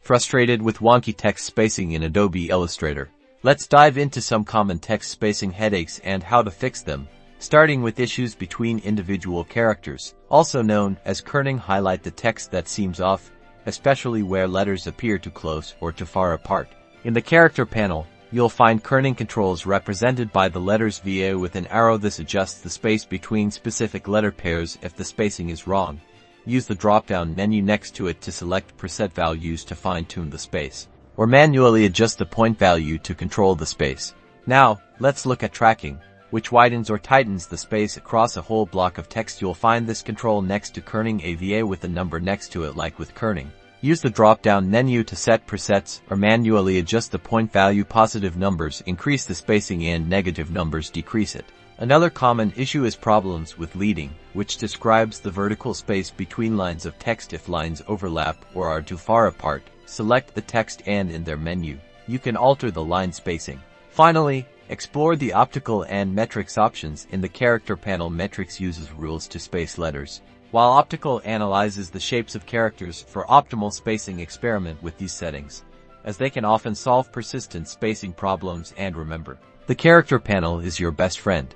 Frustrated with wonky text spacing in Adobe Illustrator? Let's dive into some common text spacing headaches and how to fix them, starting with issues between individual characters, also known as kerning. Highlight the text that seems off, especially where letters appear too close or too far apart. In the character panel, you'll find kerning controls represented by the letters VA with an arrow. This adjusts the space between specific letter pairs if the spacing is wrong. Use the drop-down menu next to it to select preset values to fine-tune the space, or manually adjust the point value to control the space. Now, let's look at tracking, which widens or tightens the space across a whole block of text. You'll find this control next to kerning, a VA with a number next to it like with kerning. Use the drop-down menu to set presets or manually adjust the point value. Positive numbers increase the spacing and negative numbers decrease it. Another common issue is problems with leading, which describes the vertical space between lines of text. If lines overlap or are too far apart, select the text and in their menu, you can alter the line spacing. Finally, explore the optical and metrics options in the character panel. Metrics uses rules to space letters, while optical analyzes the shapes of characters for optimal spacing. Experiment with these settings, as they can often solve persistent spacing problems. And remember, the character panel is your best friend.